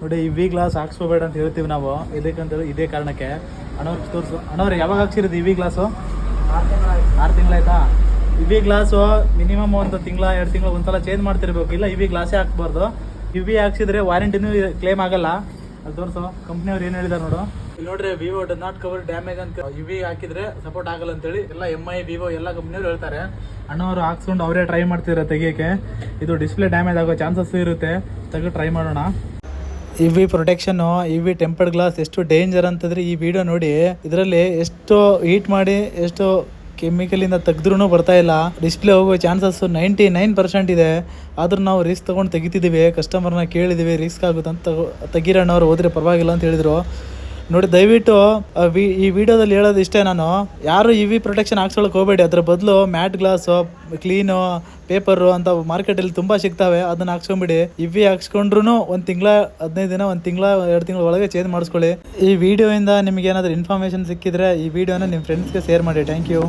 ನೋಡಿ EV glass ಹಾಕ್ಸ್ಕೋಬೇಡ ಅಂತ ಹೇಳ್ತೀವಿ ನಾವು. ಇದಕ್ಕಂತ ಇದೇ ಕಾರಣಕ್ಕೆ. ಅಣ್ಣವ್ರಿಗೆ ತೋರಿಸು. ಅಣ್ಣವ್ರು ಯಾವಾಗ ಹಾಕ್ಸಿರೋದು ಇವಿ ಗ್ಲಾಸು? 6 ತಿಂಗಳಾಯ್ತಾ? ಇವಿ ಗ್ಲಾಸು ಮಿನಿಮಮ್ ಒಂದು ತಿಂಗಳ 2 ತಿಂಗಳು ಒಂದ್ಸಲ ಚೇಂಜ್ ಮಾಡ್ತಿರ್ಬೇಕು. ಇಲ್ಲ ಇವಿ ಗ್ಲಾಸೇ ಹಾಕ್ಬಾರ್ದು. ಇವಿ ಹಾಕ್ಸಿದ್ರೆ ವಾರಂಟಿನೂ ಕ್ಲೇಮ್ ಆಗಲ್ಲ. ಅದು ತೋರಿಸು ಕಂಪ್ನಿಯವ್ರು ಏನು ಹೇಳಿದಾರೆ ನೋಡು. ಇಲ್ಲಿ ನೋಡ್ರಿ, Vivo does not cover damage ಅಂತ. ಇವಿ ಹಾಕಿದ್ರೆ ಸಪೋರ್ಟ್ ಆಗಲ್ಲ ಅಂತೇಳಿ ಎಲ್ಲ MI ವಿವೋ ಎಲ್ಲ ಕಂಪ್ನಿಯವ್ರು ಹೇಳ್ತಾರೆ. ಅಣ್ಣವರು ಹಾಕ್ಸ್ಕೊಂಡು ಅವರೇ ಟ್ರೈ ಮಾಡ್ತಿದ್ದಾರೆ ತೆಗಿಯೋಕ್ಕೆ. ಇದು ಡಿಸ್ಪ್ಲೇ ಡ್ಯಾಮೇಜ್ ಆಗೋ ಚಾನ್ಸಸ್ ಇರುತ್ತೆ. ತೆಗೆದು ಟ್ರೈ ಮಾಡೋಣ. ಇವಿ ಪ್ರೊಟೆಕ್ಷನ್ನು, ಇವಿ ಟೆಂಪರ್ಡ್ ಗ್ಲಾಸ್ ಎಷ್ಟು ಡೇಂಜರ್ ಅಂತಂದರೆ ಈ ವಿಡಿಯೋ ನೋಡಿ. ಇದರಲ್ಲಿ ಎಷ್ಟು ಹೀಟ್ ಮಾಡಿ ಎಷ್ಟು ಕೆಮಿಕಲಿಂದ ತೆಗೆದ್ರೂ ಬರ್ತಾ ಇಲ್ಲ. ಡಿಸ್ಪ್ಲೇ ಹೋಗೋ ಚಾನ್ಸಸ್ 99% ಇದೆ. ಆದ್ರೂ ನಾವು ರಿಸ್ಕ್ ತೊಗೊಂಡು ತೆಗಿತಿದ್ದೀವಿ. ಕಸ್ಟಮರ್ನ ಕೇಳಿದ್ದೀವಿ ರಿಸ್ಕ್ ಆಗುತ್ತೆ ಅಂತ. ತೆಗೀರಣ್ಣವ್ರು ಹೋದ್ರೆ ಪರವಾಗಿಲ್ಲ ಅಂತ ಹೇಳಿದರು. ನೋಡಿ ದಯವಿಟ್ಟು ಈ ವಿಡಿಯೋದಲ್ಲಿ ಹೇಳೋದು ಇಷ್ಟೇ, ನಾನು ಯಾರು ಇವಿ ಪ್ರೊಟೆಕ್ಷನ್ ಹಾಕ್ಸ್ಕೊಳಕ್ಕೆ ಹೋಗಬೇಡಿ. ಅದ್ರ ಬದಲು ಮ್ಯಾಟ್ ಗ್ಲಾಸು, ಕ್ಲೀನು, ಪೇಪರು ಅಂತ ಮಾರ್ಕೆಟಲ್ಲಿ ತುಂಬ ಸಿಗ್ತವೆ. ಅದನ್ನ ಹಾಕ್ಸ್ಕೊಂಬಿಡಿ. ಇವಿ ಹಾಕ್ಸ್ಕೊಂಡ್ರು 1 ತಿಂಗಳ 15 ದಿನ 1 ತಿಂಗಳ 2 ತಿಂಗಳ ಒಳಗೆ ಚೇಂಜ್ ಮಾಡಿಸ್ಕೊಳ್ಳಿ. ಈ ವಿಡಿಯೋಯಿಂದ ನಿಮಗೆ ಏನಾದರೂ ಇನ್ಫಾರ್ಮೇಷನ್ ಸಿಕ್ಕಿದ್ರೆ ಈ ವಿಡಿಯೋನ ನಿಮ್ಮ ಫ್ರೆಂಡ್ಸ್ಗೆ ಶೇರ್ ಮಾಡಿ. Thank you.